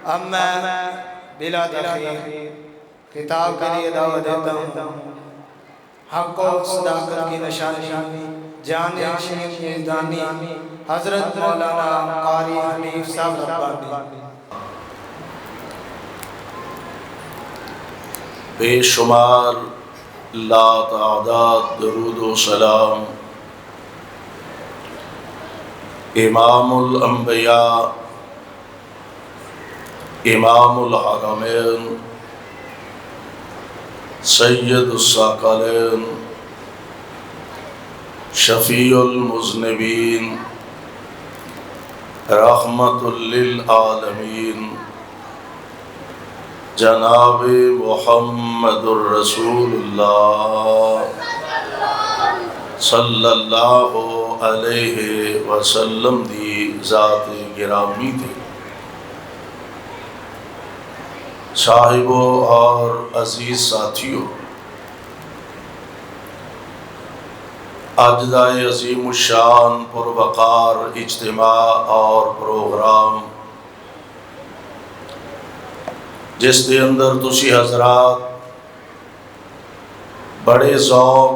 اب میں بلا تاخیر خطاب کے لیے دعوت دیتا ہوں حق و صداقت کی نشانی جامع شیخ یزدانی حضرت مولانا قاری حنیف صاحب ربانی۔ بے شمار لا تعداد درود و سلام امام الانبیاء امام الحرمین سید الثقلین شفیع المذنبین رحمت للعالمین جناب محمد الرسول اللہ صلی اللہ علیہ وسلم دی ذات گرامی تھی۔ صاحبوں اور عزیز ساتھیوں، آج دا عظیم الشان پروقار اجتماع اور پروگرام جس دے اندر تسی حضرات بڑے ذوق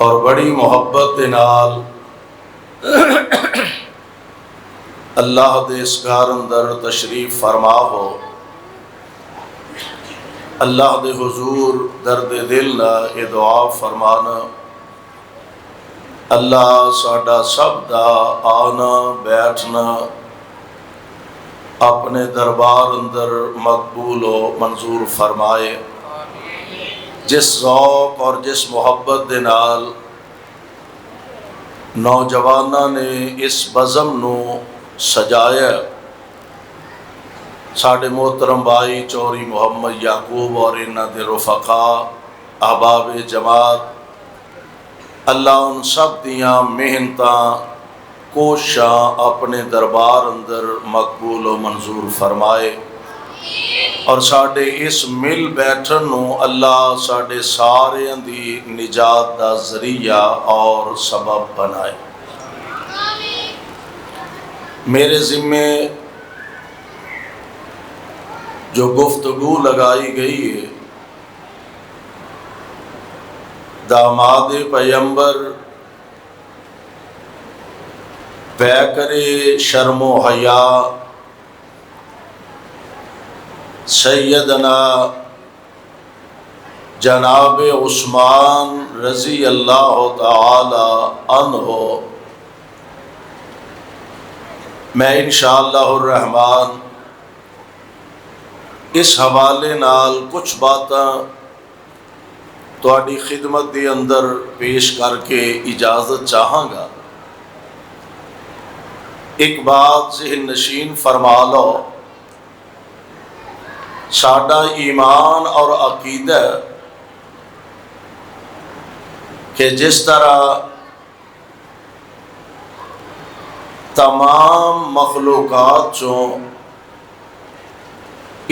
اور بڑی محبت دے نال اللہ دے اس گھر اندر تشریف فرما ہو، اللہ دے حضور درد دل نہ یہ دعا فرمانا، اللہ ساڈا سب دا آنا بیٹھنا اپنے دربار اندر مقبول و منظور فرمائے۔ جس ذوق اور جس محبت دے نال نوجواناں نے اس بزم نو سجایا، ساڈے محترم بھائی چوری محمد یعقوب اور انہاں دے رفقا احباب جماعت، اللہ ان سب دیاں محنتاں کوشاں اپنے دربار اندر مقبول و منظور فرمائے، اور ساڈے اس مل بیٹھن نو اللہ ساڈے سارے دی نجات دا ذریعہ اور سبب بنائے۔ میرے ذمے جو گفتگو لگائی گئی ہے، داماد پیمبر پیکر شرم و حیا سیدنا جناب عثمان رضی اللہ تعالی عنہ، میں انشاءاللہ الرحمن اس حوالے نال کچھ باتاں تہاڈی خدمت دے اندر پیش کر کے اجازت چاہاں گا۔ ایک بات ذہن نشین فرما لو، ساڈا ایمان اور عقیدہ کہ جس طرح تمام مخلوقات چوں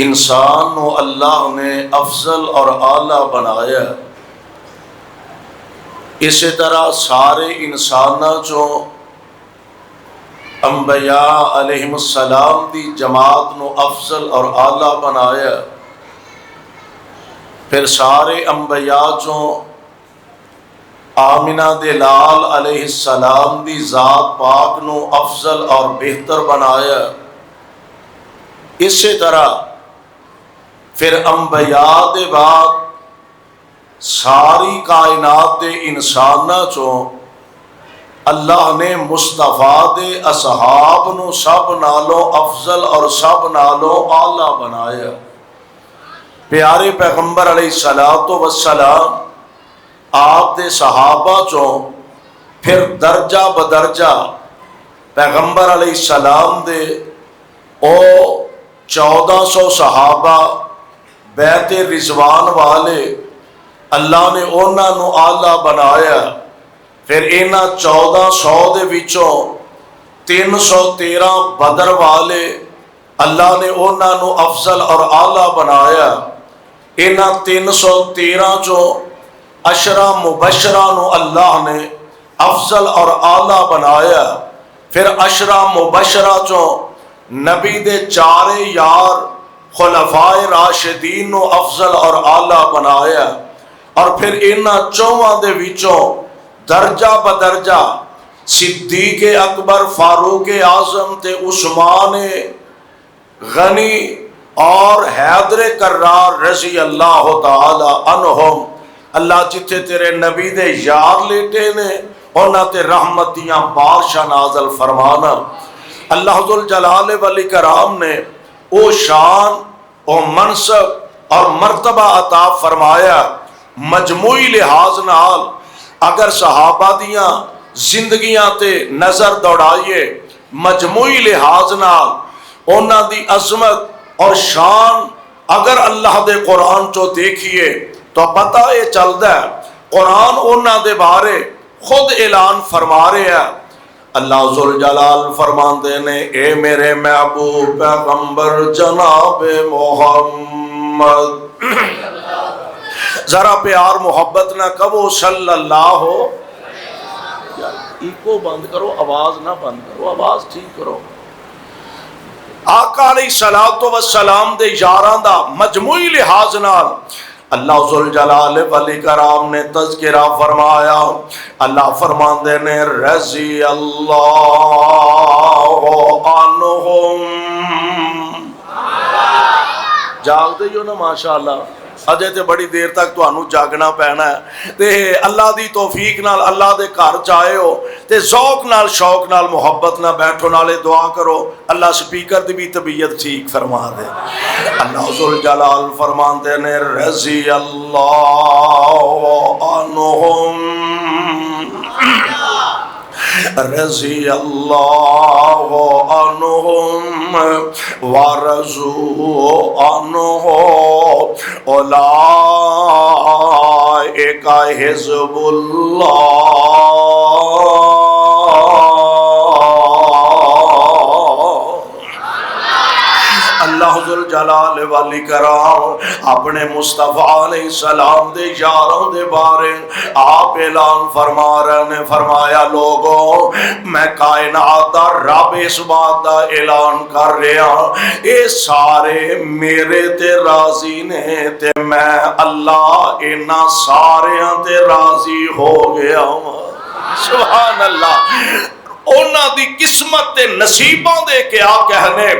انسان کو اللہ نے افضل اور اعلیٰ بنایا، اسی طرح سارے انساناں چوں انبیاء علیہم السلام دی جماعت نو افضل اور اعلیٰ بنایا، پھر سارے انبیاء چوں آمنہ دے لال علیہ السلام دی ذات پاک نو افضل اور بہتر بنایا، اسی طرح پھر انبیاء دے بعد ساری کائنات دے انساناں چوں اللہ نے مصطفیٰ دے اصحاب نو سب نالوں افضل اور سب نالوں اعلیٰ بنایا۔ پیارے پیغمبر علیہ السلام آپ دے صحابہ چوں پھر درجہ بدرجہ پیغمبر علیہ السلام دے او 1400 صحابہ بیعت رضوان والے، اللہ نے انہاں نو اعلیٰ بنایا، پھر انہاں 1400 دے وچوں 313 بدر والے اللہ نے انہاں نو افضل اور اعلیٰ بنایا، انہاں 313 چوں عشرہ مبشرہ نو اللہ نے افضل اور اعلیٰ بنایا، پھر عشرہ مبشرہ چوں نبی دے چارے یار خلفائے راشدین نو افضل اور اعلیٰ بنایا، اور پھر انہاں چوہاں دے وچوں درجہ بدرجہ صدیق اکبر، فاروق اعظم تے عثمان غنی اور حیدر کرار رضی اللہ تعالی عنہم، اللہ جتھے تیرے نبی دے یار لیٹے نے انہاں تے رحمتیاں بارشاں نازل فرمانا۔ اللہ ذوالجلال والاکرام نے او شان او منصب اور مرتبہ عطا فرمایا، مجموعی لحاظ نال اگر صحابہ دیاں زندگیاں تے نظر دوڑائیے، مجموعی لحاظ نال انہاں دی عظمت اور شان اگر اللہ دے قرآن چو دیکھیے تو پتہ یہ چلتا ہے قرآن انہاں دے بارے خود اعلان فرما رہے ہیں۔ اللہ ذوالجلال فرماندے نے اے میرے محبوب پیغمبر جناب محمد، ذرا پیار محبت نہ کہو صلی اللہ ہو، ایکو بند کرو، آواز نہ بند کرو، آواز ٹھیک کرو۔ آقا علیہ السلام دے یاراں دا مجموعی لحاظ نال اللہ ذوالجلال والاکرام نے تذکرہ فرمایا۔ اللہ فرماندے نے رضی اللہ عنہم، جاگ دے جو نا ماشاءاللہ، اجے تے بڑی دیر تک تو انو جاگنا پینا ہے تے اللہ دی توفیق نال اللہ دے گھر چاہے ہو تے ذوق نال شوق نال محبت نال بیٹھو نالے دعا کرو اللہ سپیکر دی بھی طبیعت ٹھیک فرما دے۔ اللہ ذوالجلال فرماندے نے رضی اللہ عنہم، رضی اللہ عنہم ورضوا عنہ اولئک حزب اللہ۔ اللہ ذوالجلال والاکرام اپنے مصطفیٰ علیہ السلام دے یاروں دے بارے آپ اعلان فرما رہے نے، فرمایا لوگوں میں کائنات دا رب اس بات دا اعلان کر رہا اے سارے میرے تے راضی نے تے میں اللہ انہاں ساریاں تے راضی ہو گیا ہوں۔ سبحان اللہ۔ اونا دی قسمت دے نصیباں دے کیا کہنے،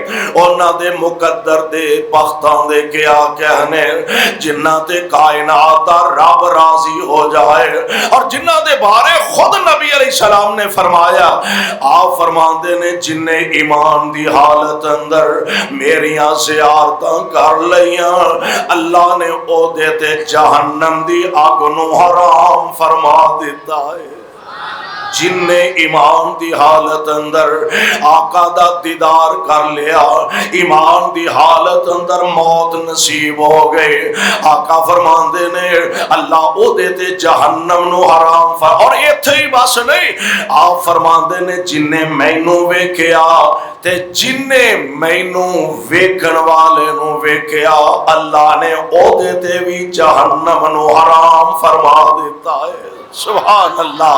اونا دے مقدر دے بختاں دے کیا کہنے، جنہ تے کائنات دا رب راضی ہو جائے اور جنہ دے بارے خود نبی علیہ السلام نے فرمایا، آپ فرماندے نے جن نے ایمان دی حالت اندر میریاں زیارتاں کر لیاں اللہ نے او دیتے جہنم دی آگ نو حرام فرما دیتا ہے۔ جن نے ایمان دی حالت اندر آقا دا دیدار کر لیا، ایمان دی حالت اندر موت نصیب ہو گئے، آقا فرماندے نے اللہ او دیتے جہنم نو حرام اور ایتھے ہی بس نہیں، آپ فرماندے نے جن نے مینوں ویکھیا تے جن نے مینوں ویکھن والے نو ویکھیا اللہ نے او دیتے بھی جہنم نو حرام فرما دیتا ہے۔ سبحان اللہ۔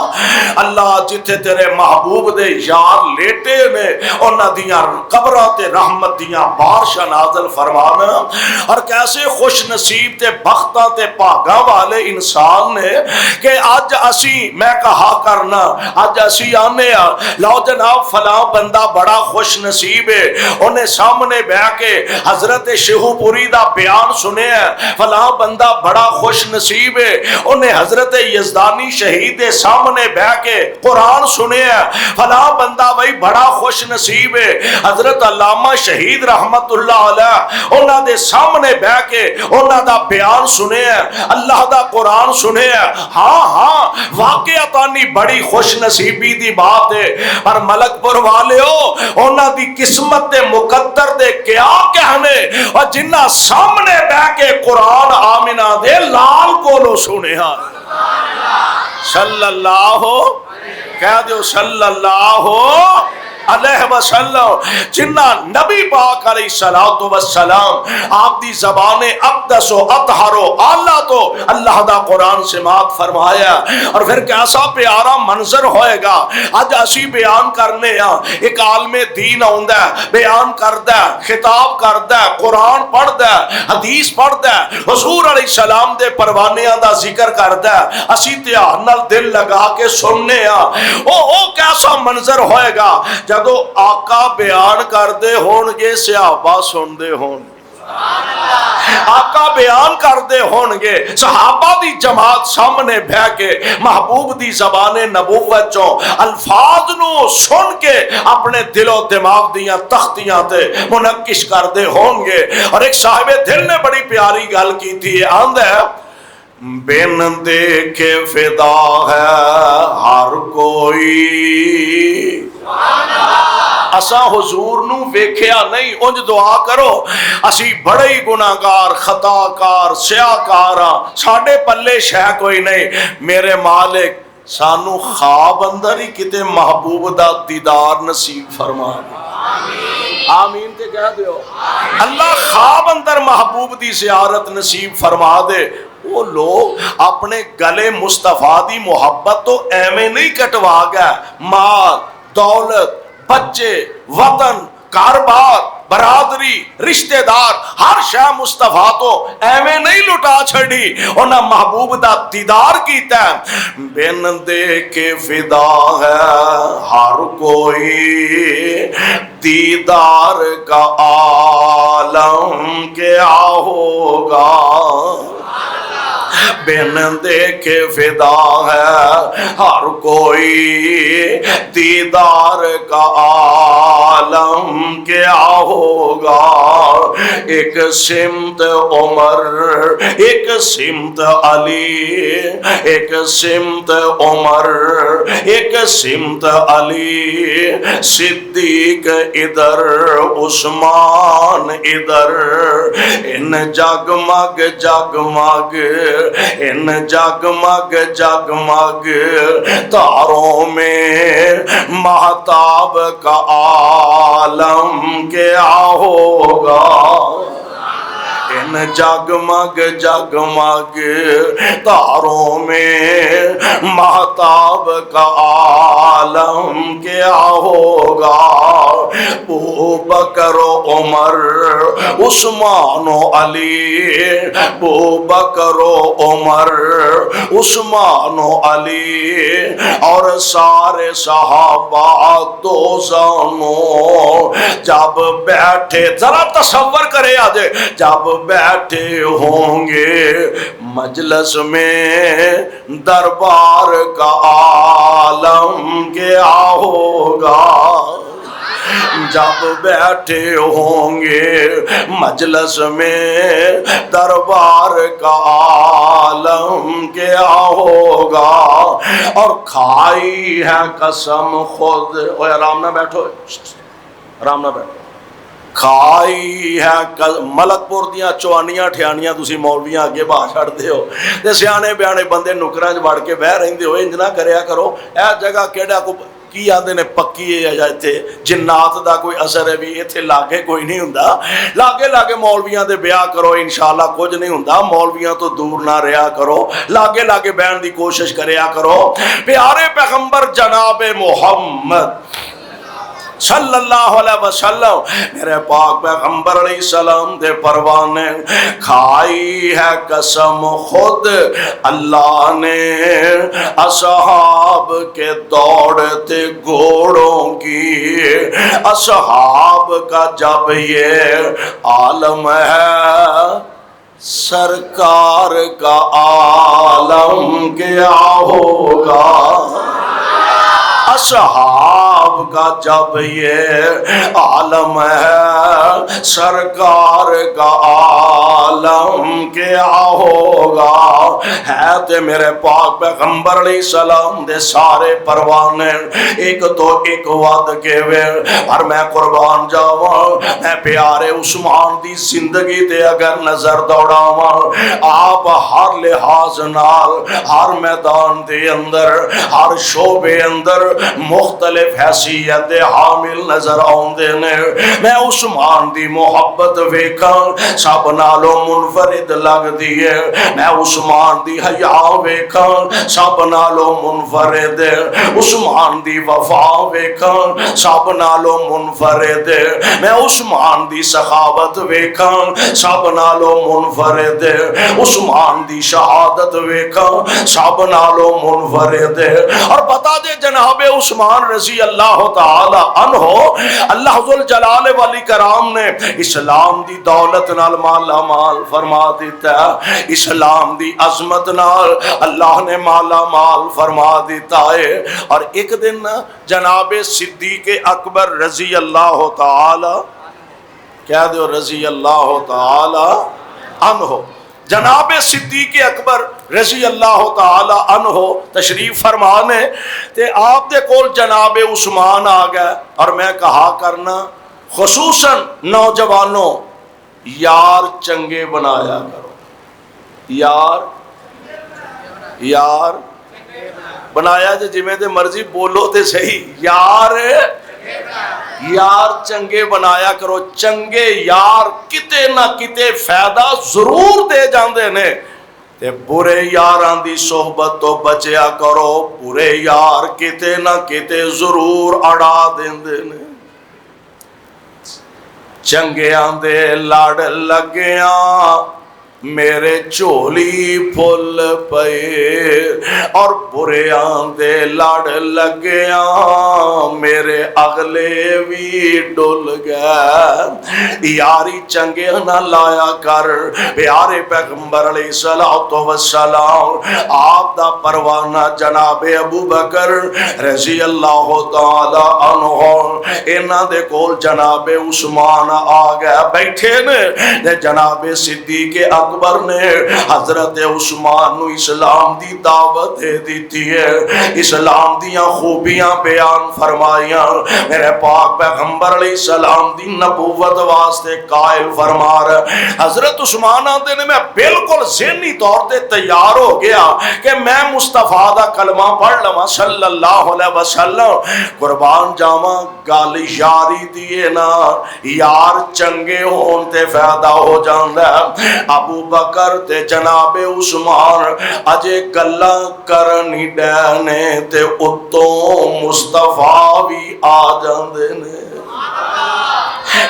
اللہ جتھے تیرے محبوب دے یار لیٹے نے انہاں دیاں قبراں تے رحمت دیاں بارشاں نازل فرمانا، اور کیسے خوش نصیب تے بختاں تے بھاگاں والے انسان نے کہ اج اسی میں کہا کرنا اج اسی آنے لو جناب فلاں بندہ بڑا خوش نصیب ہے، انہیں سامنے بیٹھ کے حضرت شیخو پوری دا بیان سنے ہیں، فلاں بندہ بڑا خوش نصیب ہے، انہیں حضرت یزدانی شہید سامنے بیٹھ کے قرآن سنے ہیں، فلاں بندہ بھائی بڑا خوش نصیب ہے، حضرت علامہ شہید رحمت اللہ علیہ انہاں دے سامنے بیٹھ کے انہاں دا بیان سنے ہیں، اللہ دا قرآن سنے ہیں۔ ہاں ہاں واقعتانی بڑی خوش نصیبی دی بات ہے، پر ملک پور والے ہو انہاں دی قسمت دے مقدر دے کیا کہنے، اور جنہ سامنے بیٹھ کے قرآن آمنہ دے لال کو لو سنے ہیں۔ صلی اللہ ہو کہہ دیو، صلی اللہ ہو علیہ وسلم جنہ نبی پاک علیہ الصلوۃ والسلام آپ دی زبان اقدس و اطہر و اعلیٰ تو اللہ دا قرآن سماعت فرمایا، اور پھر کیسا پیارا منظر ہوئے گا اج اسی بیان کرنے ہاں۔ ایک عالم دین آندا ہے، بیان کردا ہے، خطاب کردا ہے، قرآن پڑھدا ہے، حدیث پڑھدا ہے، حضور علیہ السلام دے پروانیاں دا ذکر کردا ہے، اسی دھیان نال دل لگا کے سننے ہاں۔ او کیسا منظر ہوئے گا جدو آقا بیان کردے ہون گے، صحابہ سن دے ہون گے، آقا بیان کردے ہون گے، صحابہ دی جماعت سامنے بہ کے محبوب دی زبان نبوت چوں الفاظ نو سن کے اپنے دل و دماغ دیاں تختیاں تے منقش کردے ہون گے۔ اور ایک صاحب دل نے بڑی پیاری گل کی تھی، آندہ ہے بن دیکھے فدا ہے ہر کوئی، اساں حضور نو ویکھیا نہیں، انج دعا کرو اسی بڑے ہی گناہگار خطا کار سیاکار ہاں، ساڈے پلے شے کوئی نہیں، میرے مالک سانو خواب اندر ہی کتے محبوب دا دیدار نصیب فرما دے، آمین تے کہہ دیو، اللہ خواب اندر محبوب دی زیارت نصیب فرما دے۔ وہ لوگ اپنے گلے مصطفیٰ دی محبت تو ایویں نہیں کٹوا گئے، مال دولت بچے وطن کاروبار برادری رشتہ دار ہر شے مصطفیٰ تو ایویں نہیں لٹا چھڑی، انہاں محبوب دا دیدار کیتا ہے۔ بن دیکھے فدا ہے ہر کوئی، دیدار کا عالم کیا ہوگا، بن دیکھے فدا ہے ہر کوئی، دیدار کا عالم کیا ہوگا، ایک سمت عمر ایک سمت علی، ایک سمت عمر ایک سمت علی، صدیق ادھر عثمان ادھر، ان جگمگ جگمگ ان جگمگ جگمگ تاروں میں مہتاب کا عالم کیا ہوگا، ان جگمگ جگمگ تاروں میں مہتاب کا عالم کیا ہوگا، ابو بکر و عمر عثمان و علی، ابو بکر و عمر عثمان و علی، اور سارے صحابہ دوزانوں جب بیٹھے، ذرا تصور کرے آجے، جب بیٹھے ہوں گے مجلس میں دربار کا عالم کیا ہوگا، جب بیٹھے ہوں گے مجلس میں دربار کا عالم کیا ہوگا، اور کھائی ہے قسم خود، اوہ آرام نہ بیٹھو، آرام نہ بیٹھو، کھائی ہے ملک پور دیاں چوانیاں ٹھیانیاں تسی مولویاں اگے باہ چھڑ دے ہو، تے سیانے بیانے بندے نکراں وچ وڑ کے بہ رہندے ہو، انج نہ کریا کرو، اے جگہ کیڑا کو کی آدھے نے پکی ہے یا اتھے جنات دا کوئی اثر ہے بھی، اتھے لاگے کوئی نہیں ہوندا، لاگے لاگے مولویاں دے بیاہ کرو، انشاءاللہ کچھ نہیں ہوندا، مولویاں تو دور نہ رہا کرو، لاگے لاگے بہن دی کوشش کریا کرو۔ پیارے پیغمبر جناب محمد صلی اللہ علیہ وسلم، میرے پاک پیغمبر علیہ السلام دے پروانے، کھائی ہے قسم خود اللہ نے اصحاب کے دوڑتے گھوڑوں کی، اصحاب کا جب یہ عالم ہے سرکار کا عالم کیا ہوگا، اصحاب کا جب یہ عالم ہے سرکار کا عالم کیا ہوگا. ہے تے میرے پاک پیغمبر علیہ السلام دے سارے پروانے ایک تو ایک وعد کے وے. پر میں قربان جاواں میں پیارے عثمان دی زندگی تے اگر نظر دوڑاواں آپ ہر لحاظ نال ہر میدان دے اندر ہر شعبے اندر مختلف حیثیت حامل نظر آوندے نے. میں عثمان دی محبت ویکھاں سب نالوں منفرد لگ دی ہے. میں عثمان دی حیا ویکھاں سب نالوں منفرد. عثمان دی وفا ویکھاں سب نالوں منفرد. میں عثمان دی سخاوت ویکھاں سب نالوں منفرد. عثمان دی شہادت ویکھاں سب نالوں منفرد. اور بتا دے جناب عثمان رضی اللہ تعالی عنہ اللہ ذوالجلال والاکرام نے اسلام دی دولت نال مالا مال فرما دیتا ہے. اسلام دی عظمت نال اللہ نے مالا مال فرما دیتا ہے. اور ایک دن جناب صدیق اکبر رضی اللہ تعالی کہہ دو رضی اللہ تعالی عنہ جناب صدیق اکبر رضی اللہ تعالی عنہ تشریف فرمانے تے آپ دے کول جناب عثمان آ گئے. اور میں کہا کرنا خصوصاً نوجوانوں یار چنگے بنایا کرو. یار بنایا جی میں دے مرضی بولو تے صحیح. یار چنگے بنایا کرو. چنگے یار کتے نہ کتے فائدہ ضرور دے جاندے نے. تے برے یاران دی صحبت تو بچیا کرو. برے یار کتے نہ کتے ضرور اڑا دیندے نے. چنگیاں دے لڑ لگیاں میرے چولی پھل پئے اور بریاں دے لڑ لگیاں میرے اگلے بھی ڈل گئے. یاری چنگے نہ لایا کر. پیارے پیغمبر علیہ السلام آپ دا پروانہ جناب ابو بکر رضی اللہ تعالی عنہ انہاں دے کول جناب عثمان آ گئے بیٹھے نے. جناب صدیق اکبر نے حضرت عثمان نو اسلام دی دعوت دے دیتی ہے. اسلام دیاں خوبیاں بیان فرمائیاں. میرے پاک پیغمبر علیہ السلام دی نبوت واسطے قائل فرما رہا. حضرت عثمان آندے نے میں بالکل ذہنی طور تے تیار ہو گیا کہ میں مصطفیٰ دا کلمہ پڑھ لواں صلی اللہ علیہ وسلم. قربان جاواں گل یاری دیے نا. یار چنگے ہون تے فائدہ ہو جاندا ہے. ابو بکر تے جناب عثمان اجے گلاں کرنی ڈینے تے اتوں مصطفیٰ بھی آ جاندے نے.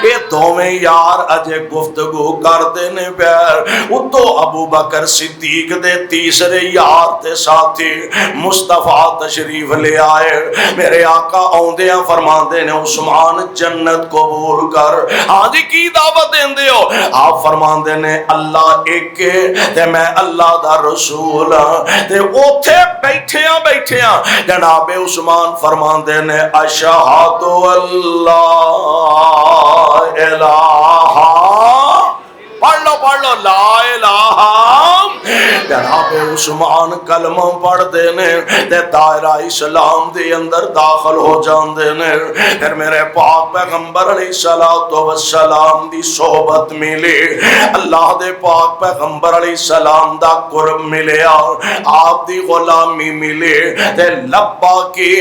اے دوویں یار اجے گفتگو کردے نے پیر. اتو ابو بکر صدیق دے تیسرے یار تے ساتھی مصطفیٰ تشریف لے آئے. میرے آقا اوندیاں فرماندے نے عثمان جنت قبول کر. ہاں جی کی دعوت دیندے ہو؟ آپ فرماندے نے اللہ ایک تے میں اللہ دا رسول تے اوتھے بیٹھیاں جناب عثمان فرماندے نے اشہد اللہ الہ پڑھ لو لا الہ. جناب عثمان کلمہ پڑھ دے نے تے دائرہ اسلام دے اندر داخل ہو جاندے نے. پھر میرے پاک پیغمبر علیہ السلام دی صحبت ملی. اللہ دے پاک پیغمبر علیہ السلام دا قرب ملیا. آپ دی غلامی ملی تے لبا کی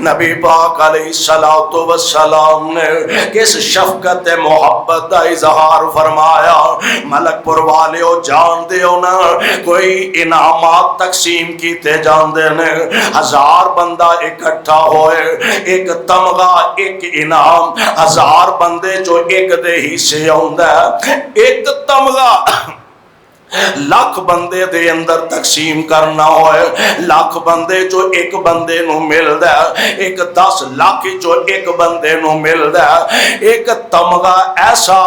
نبی پاک علیہ السلام نے کس شفقت محبت دا اظہار فرمایا. ملک پور والے ہو جان دے ہو نا کوئی انعامات تقسیم کیتے جان دے نے. 1000 بندہ اکٹھا ہوئے ایک تمغہ ایک انعام. 1000 بندے جو ایک دے ہی سے ہوندہ ہے. ایک تمغہ لاکھ بندے دے اندر تقسیم کرنا ہوئے. لاکھ بندے جو ایک بندے نو مل دے. ایک 10 لاکھ جو ایک بندے نو مل دے. ایک تمغہ ایسا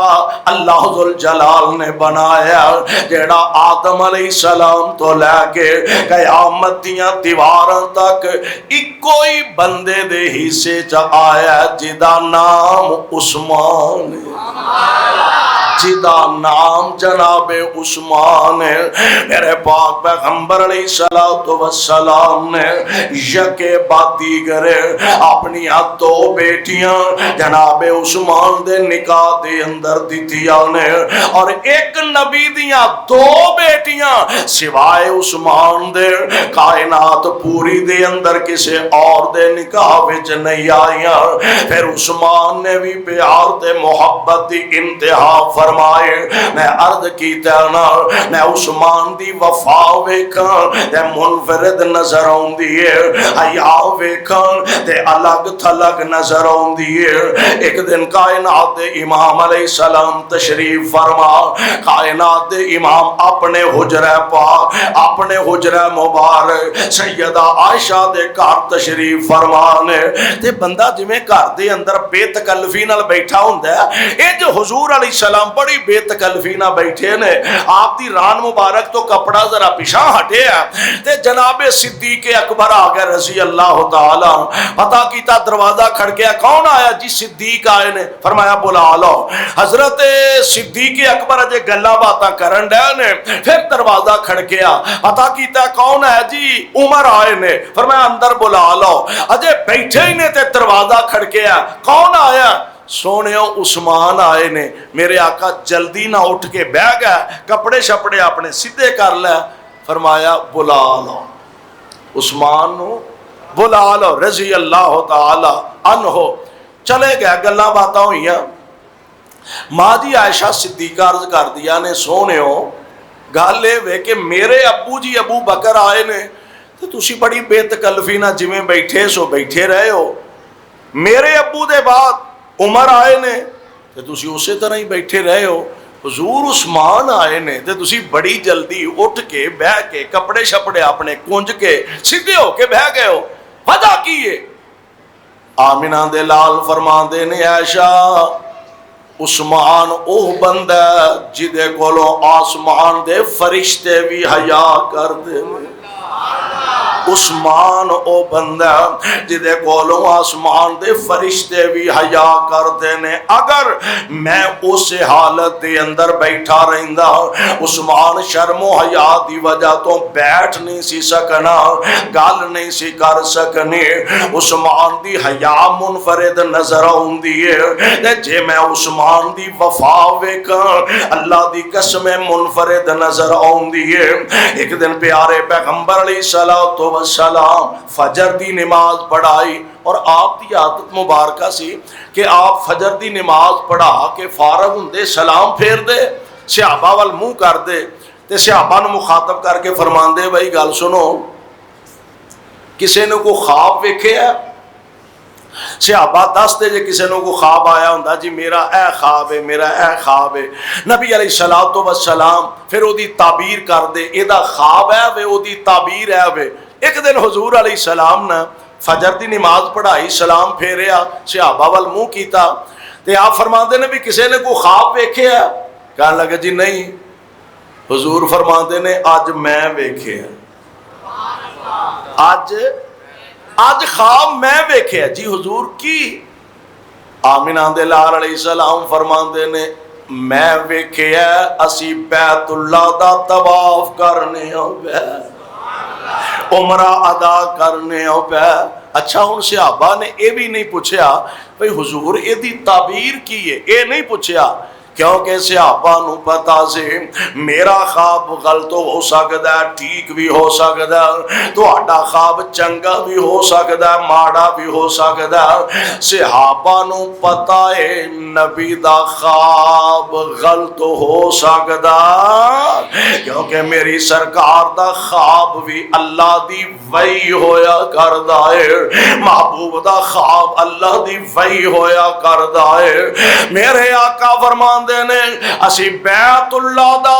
اللہ ذوالجلال نے بنایا جیڑا آدم علیہ السلام تو لے کے قیامت دیاں دیواراں تک ایک کوئی بندے دے حصے چ آیا جدا نام عثمان. جدا نام جناب عثمان ہے۔ میرے پاک پیغمبر علیہ السلام نے یکے بعد دیگر اپنی دو بیٹیاں جناب عثمان دے نکاح دے اندر دتیاں نے، اور ایک نبی دیاں دو بیٹیاں سوائے عثمان دے کائنات پوری دے اندر کسے اور دے نکاح وچ نہیں آئیاں۔ پھر عثمان نے بھی پیار تے محبت دی انتہا فرمائے۔ میں عرض کیتا نا میں عثمان دی وفا ویکھاں تے منفرد نظر آوندی ہے، حیا ویکھاں تے الگ تھلگ نظر آوندی ہے۔ ایک دن کائنات دے امام علیہ السلام تشریف فرما، کائنات دے امام اپنے حجرہ پاک اپنے حجرہ مبارک سیدہ عائشہ دے گھر تشریف فرمانے تے بندہ جویں گھر دے اندر بے تکلفی نال بیٹھا ہوندا ہے، اے جو حضور علیہ السلام بڑی بے تکلفی نال بیٹھے نے، آپ دی ران مبارک تو کپڑا ذرا پیچھے ہٹے ہے تے جناب صدیق اکبر آ گئے رضی اللہ تعالی۔ پتہ کیتا دروازہ کھڑکیا، کون آیا؟ جی صدیق آئے نے۔ فرمایا بلا لو۔ حضرت صدیق اکبر اجے گلاں باتاں کرن ڈے نے، پھر دروازہ کھڑکیا، پتہ کیتا کون ہے؟ جی عمر آئے نے۔ فرمایا اندر بلا لو۔ اجے بیٹھے ہی نے تے دروازہ کھڑکیا، کون آیا؟ سونےو عثمان آئے نے۔ میرے آقا جلدی نہ اٹھ کے بہ گئے، کپڑے شپڑے اپنے سیدھے کر لے۔ فرمایا بلا لو عثمان نو، بلا لو رضی اللہ تعالی عنہ۔ چلے گئے، گلاں باتاں ہوئیاں۔ ماں جی عائشہ صدیقہ عرض کر دیا نے، سونےو گل اے وے کہ میرے ابو جی ابو بکر آئے نے تو تسی بڑی بے تکلفی نہ جویں بیٹھے سو بیٹھے رہے ہو، میرے ابو دے بعد عمر آئے نے تو تسی اسی طرح ہی بیٹھے رہے ہو، حضور عثمان آئے نے تو تسی بڑی جلدی اٹھ کے بہ کے کپڑے شپڑے اپنے کنج کے سیدھے ہو کے بہ گئے ہو، وجہ کی ہے؟ آمنہ دے لال فرماندے نے عائشہ عثمان اوہ بندہ جدے کولوں آسمان دے فرشتے بھی حیا کر دے۔ عثمان او بندہ جدے کولوں آسمان دے فرشتے بھی حیا کر دینے۔ اگر میں اس حالت دے اندر بیٹھا رہندا، عثمان شرم و حیا دی وجہ تو بیٹھ نہیں سی سکنا، گل نہیں سی کر سکنی، عثمان دی حیا منفرد نظر آوندی ہے۔ جے میں عثمان دی وفا ویکھاں اللہ دی قسم منفرد نظر آوندی ہے۔ ایک دن پیارے پیغمبر علیہ السلام فجر دی نماز پڑھائی، اور آپ دی عادت مبارکہ سی کہ آپ فجر دی نماز پڑھا کے فارغ ہوندے سلام پھیر دے، صحابہ وال منہ کر دے تے صحابہ نو مخاطب کر کے فرماندے بھائی گل سنو، کسے نے کو خواب ویکھے ہے؟ صحابہ دس دے جے کسے نے کو خواب آیا ہوندا جی میرا اے خواب ہے، میرا اے خواب ہے، نبی علیہ السلام پھر او دی تعبیر کر دے، اے دا خواب ہے وے او دی تعبیر ہے وے۔ ایک دن حضور علیہ السلام نے فجر دی نماز پڑھائی، سلام پھیریا، صحابہ وال منہ کیتا تے آپ فرماندے نے بھی کسے نے کو خواب ویکھے ہے؟ کہنے لگا جی نہیں۔ حضور فرماندے نے آج میں ویکھے ہے، آج خواب میں ویکھے جی حضور کی؟ آمنہ دے لال علیہ السلام فرماندے نے میں ویکھے اسی بیت اللہ دا طواف کرنے ہوئے، عمرہ ادا کرنے ہوئے۔ اچھا ہن صحابہ نے اے بھی نہیں پوچھیا بھئی حضور اے دی تعبیر کی ہے، اے نہیں پوچھیا، کیونکہ صحابہ نو پتا سے میرا خواب غلط ہو سکتا ہے، ٹھیک بھی ہو سکتا ہے، تہاڈا خواب چنگا بھی ہو سکتا ہے، ماڑا بھی ہو سکتا ہے۔ صحابہ نو پتا ہے نبی دا خواب غلط ہو سکتا، کیونکہ میری سرکار دا خواب بھی اللہ دی وحی ہویا کردا ہے، محبوب دا خواب اللہ دی وحی ہویا کردا ہے۔ میرے آقا فرمان نے اسی بیت اللہ دا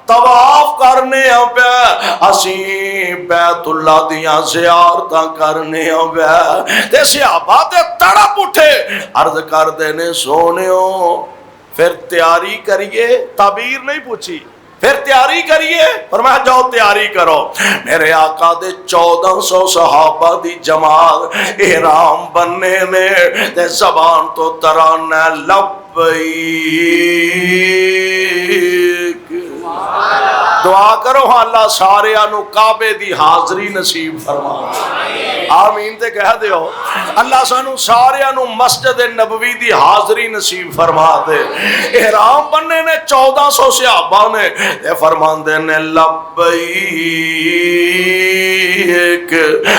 طواف کرنے پہ، اسی بیت اللہ دیاں زیارتاں کرنے پہ، تے صحابہ تے تڑپ اٹھے، عرض کر دینے سونےو پھر تیاری کریے، تعبیر نہیں پوچھی، پھر تیاری کریے، فرمایا جاؤ تیاری کرو۔ میرے آقا دے 1400 صحابہ دی جماعت احرام بننے میں تے زبان تو ترانہ لبیک کرو ہاں اللہ سارے نو کعبے دی حاضری نصیب فرما آمین تے کہہ دیو اللہ سانو سارے نو مسجد نبوی دی حاضری نصیب فرما دے احرام بننے نے 1400 صحابہ نے فرماندے نے لبیک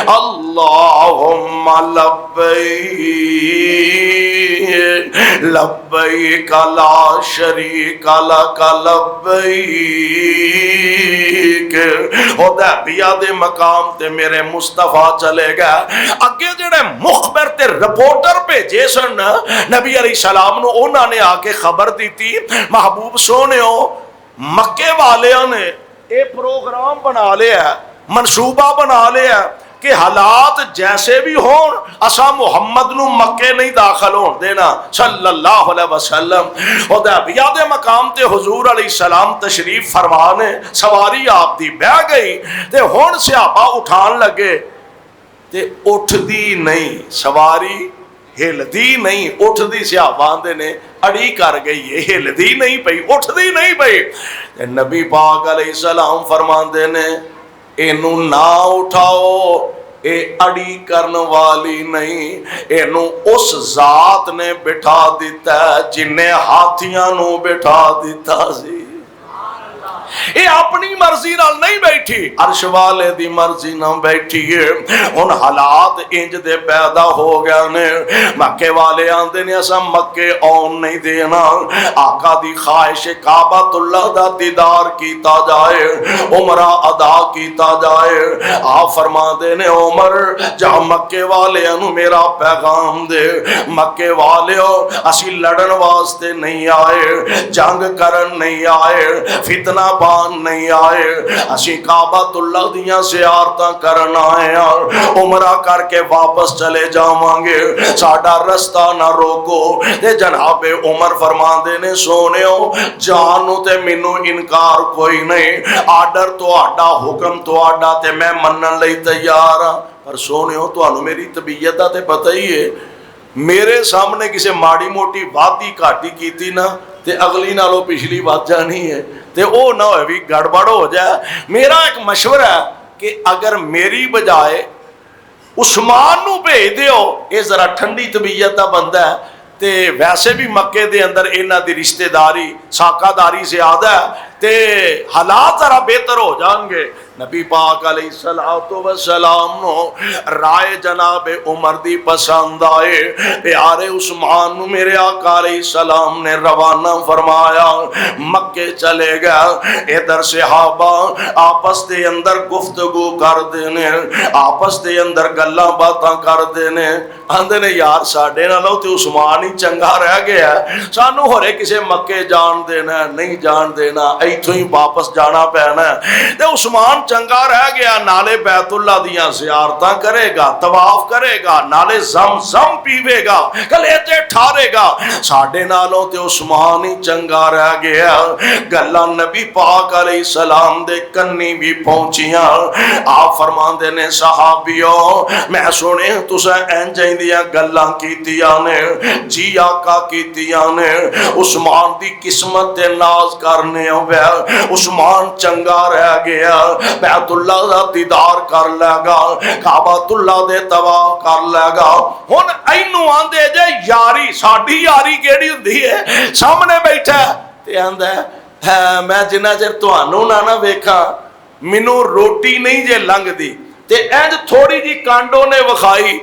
اللہم لبیک لبیک لا شریک لک لبیک حدیبیہ دے مقام تے میرے مصطفیٰ چلے گئے اگے جڑے مخبر تے رپورٹر بھیجے سن نبی علیہ السلام نو انہاں نے آ کے خبر دیتی محبوب سونےو مکے والیاں نے اے پروگرام بنا لیا منصوبہ بنا لیا کہ حالات جیسے بھی ہون اسا محمد نو مکے نہیں داخل ہون دینا صلی اللہ علیہ وسلم حدیبیہ دے مقام تے حضور علیہ السلام تشریف فرمانے سواری آپ دی بہ گئی تے ہون صحابہ اٹھان لگے تے اٹھ دی نہیں سواری ہل دی نہیں اٹھ دی صحابہ دے نے اڑی کر گئی ہے ہل دی نہیں پئی اٹھ دی نہیں پئی نبی پاک علیہ السلام فرماندے نے اینو نہ اٹھاؤ اے اڑی کرن والی نہیں اینو اس ذات نے بٹھا دیتا ہے جن نے ہاتھیاں نو بٹھا دیتا سی یہ اپنی مرضی نال نہیں بیٹھی عرش والے دی مرضی نہ بیٹھی ہے ان حالات انج دے پیدا ہو گیا نے مکے والے آندے نے اسا مکے آن نہیں دینا آقا دی خواہش کعبۃ اللہ دا دیدار کیتا جائے عمرہ ادا کیتا جائے آپ فرما دے نے عمر جہاں مکے والے انو میرا پیغام دے مکے والے اسی لڑن واسطے نہیں آئے جنگ کرن نہیں آئے فتنہ بان نہیں آئے اسی کعبۃ اللہ دیاں زیارتاں کرنا ہے عمرہ کر کے واپس چلے جاواں گے ساڈا رستہ نہ روکو تے جناب عمر فرما دے نے سونےو جانو تے مینوں انکار کوئی نہیں آرڈر تو آڈا حکم تو آڈا تے میں منن لئی تیار ہاں پر سونےو تانوں میری طبیعت دا تے پتہ ہی ہے میرے سامنے کسے ماڑی موٹی وادی گھاٹی کیتی نا تے اگلی نالوں پچھلی بات جانی ہے تے او نہ ہوئے بھی گڑبڑ ہو جائے میرا ایک مشورہ ہے کہ اگر میری بجائے عثمان نو بھیج دیو یہ ذرا ٹھنڈی طبیعت دا بندہ ہے تے ویسے بھی مکے دے اندر انہاں دی رشتہ داری ساکہ داری زیادہ ہے تے حالات ذرا بہتر ہو جان گے نبی پاک علیہ السلام نو رائے جناب عمر دی پسند آئے پیارے عثمان نو میرے آقا علیہ السلام نے روانہ فرمایا مکے چلے گیا ادھر صحابہ آپس دے اندر گفتگو کر دینے آپس دے اندر گلاں باتاں کر دینے آندے نے یار ساڑھے نہ لو تے عثمان ہی چنگا رہ گیا سانو ہو رہے کسے مکے جان دینا نہیں جان دینا ایتھوں ہی واپس جانا پینا تے عثمان چنگا رہ گیا نالے بیت اللہ دیاں زیارتاں کرے گا طواف کرے گا نالے زمزم پیوے گا کلیجے ٹھارے گا ساڑھے نالوں تے عثمان ہی چنگا رہ گیا گلاں نبی پاک علیہ السلام دے کنی بھی پہنچیاں آپ فرمان دے نے صحابیوں میں سنے تسا اینجائیں دیا گلاں کیتیاں نے جی آقا کیتیاں نے عثمان دی قسمت دے ناز کرنے ہوئے عثمان چنگا رہ گیا بیت اللہ دا دیدار کر لے گا کعبۃ اللہ دے طواف کر لے گا ہن اینو آندے جے یاری ساڈی یاری کیڑی ہوندی ہے سامنے بیٹھا تے آندا ہے میں جنہ چر تانوں نہ ویکھاں مینوں روٹی نہیں جے لنگ دی تے اینج تھوڑی جی کانڈو نے وکھائی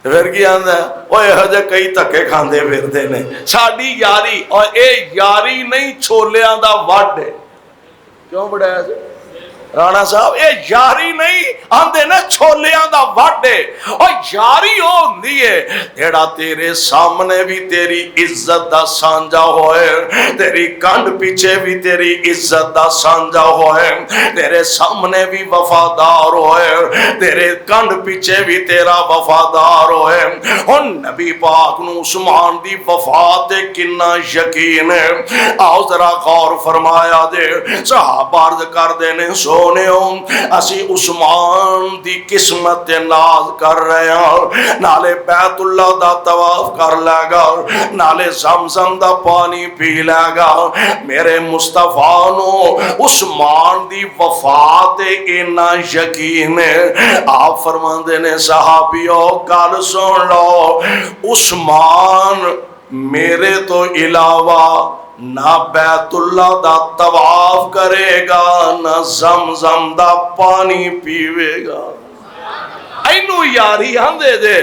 پھر کی آندا ہے اوے ہجے کئی تھکے کھاندے پھردے نے ساڈی یاری اور اے یاری نہیں چھولیاں دا وڈ ہے کیوں بڑھایا سی رانا صاحب اے یاری نہیں آندے نا چھولیاں دا وڈے اور یاری ہو ہوندی ہے جیڑا تیرے سامنے بھی تیری عزت دا سانجا ہوئے تیری کنڈ پیچھے بھی تیری عزت دا سانجا ہوئے تیرے سامنے بھی وفادار ہوئے تیرے کنڈ پیچھے بھی تیرا وفادار ہوئے ان نبی پاک نو عثمان دی وفات کننا یقین ہے آؤ ذرا غور فرمایا دے صحابہ عرض کر دینے سو سونےو اسی عثمان دی قسمت ناز کر رہے ہیں نالے بیت اللہ دا طواف کر لے گا نالے زمزم دا پانی پی لے گا میرے مصطفیٰ نو عثمان دی وفات اینا یقین ہے آپ فرماندے نے صحابیوں گل سن لو عثمان میرے تو علاوہ نہ بیت اللہ دا طواف کرے گا نہ زمزم دا پانی پیوے گا اینو یاری ہم دے دے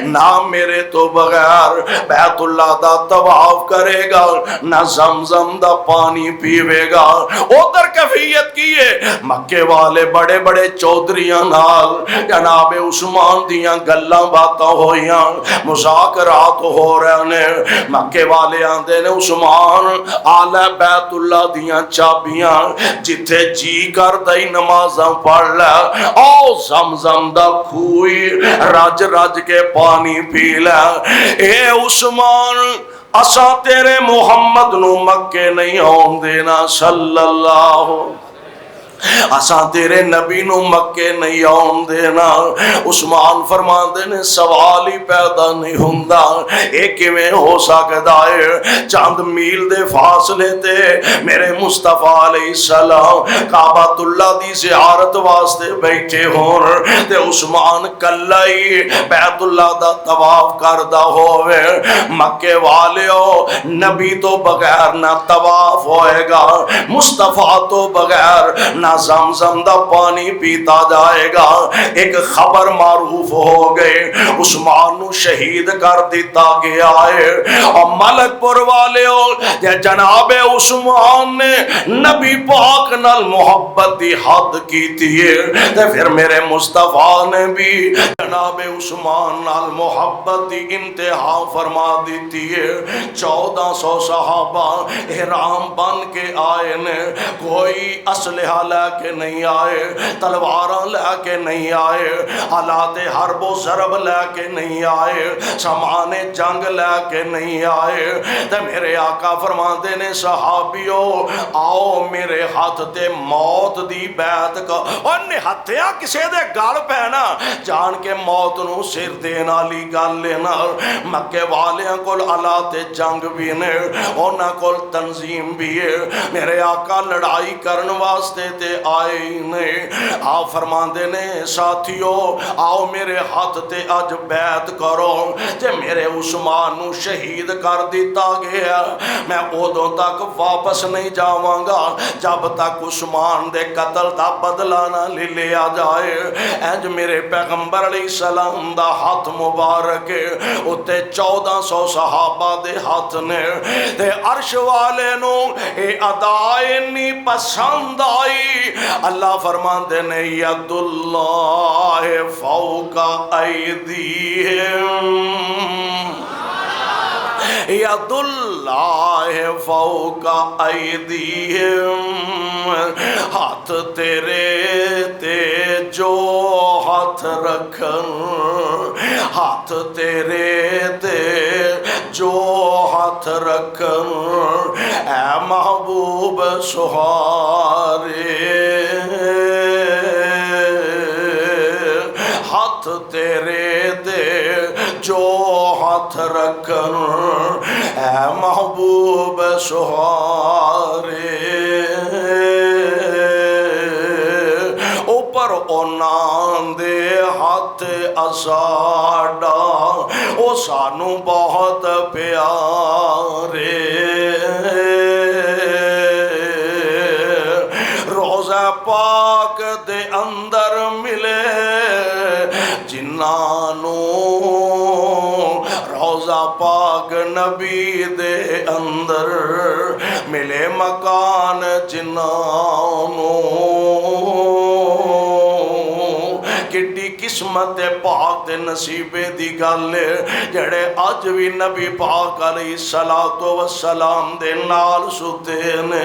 نہ میرے تو بغیر بیت اللہ دا طواف کرے گا نہ زمزم دا پانی پیوے گا ادھر کیفیت کی ہے مکے والے بڑے بڑے چودھریاں نال جناب عثمان دیاں گلاں باتاں ہویاں مذاکرات ہو رہے نے مکے والے آندے نے عثمان آلہ بیت اللہ دیاں چابیاں جتھے جی کر دئی نمازاں پڑھ لے او زمزم دا کھو رج رج کے پانی پی لے اے عثمان اساں تیرے محمد نو مکے نہیں آن دینا صلی اللہ اساں تیرے نبی نو مکے نہیں آن دینا عثمان فرماندے نے سوال ہی پیدا نہیں ہوندا اے کیویں ہو سکدا ہے چند میل دے فاصلے تے میرے مصطفیٰ علیہ السلام کعبۃ اللہ دی زیارت واسطے بیٹھے ہون تے عثمان کلا ہی بیت اللہ دا طواف کردا ہووے مکے والیو نبی تو بغیر نہ طواف ہوئے گا مصطفیٰ تو بغیر نہ زمزم دا پانی پیتا جائے گا ایک خبر معروف ہو گئے عثمان نو شہید کر دیتا گیا ہے اور ملک پور والے جناب عثمان نے نبی پاک نال محبت دی حد کی تھی پھر میرے مصطفیٰ نے بھی جناب عثمان نال محبت دی انتہا فرما دیتی ہے 1400 صحابہ احرام بن کے آئے نے کوئی اسلحہ لے کے نہیں آئے تلواراں لے کے نہیں آئے آلات حرب و ضرب لے کے نہیں آئے سامان جنگ لے کے نہیں آئے تے میرے آقا فرماندے نے صحابیو آؤ میرے ہاتھ تے موت دی بیعت کا اور نہتھیا کسے دے گل پینا جان کے موت نو سر دینا لی گل لینا مکے والیاں کول آلات جنگ بھی نے اونا کول تنظیم بھی ہے میرے آقا لڑائی کرن واسطے تے آئے نہیں آپ فرماندے نے ساتھیو آؤ میرے ہاتھ تے اج بیعت کرو جے میرے عثمان نو شہید کر دیتا گیا میں ادوں تک واپس نہیں جاواں گا جب تک عثمان دے قتل دا بدلہ نہ لے لیا جائے انج میرے پیغمبر علیہ السلام دا ہاتھ مبارک اتے 1400 صحابہ دے ہاتھ نے تے عرش والے نو اے ادائے نہیں پسند آئی اللہ فرماندے نے ید اللہ فوق ایدیہم ید اللہ فوق ایدیہم ہاتھ تیرے تے جو ہاتھ رکھن ہاتھ تیرے تے جو ہاتھ رکھن اے محبوب سہارے ہاتھ تیرے دے جو ہاتھ رکھن اے محبوب سہارے اوپر اونان دے ہاتھ اساڈا او سانو بہت پیارے روزہ پاک دے اندر ملے جنانو روزہ پاک نبی دے اندر ملے مکان جنانو کڈی قسم عصمت پاک دے نصیبے دی گل جڑے اج بھی نبی پاک علیہ السلام دے نال ستے نے،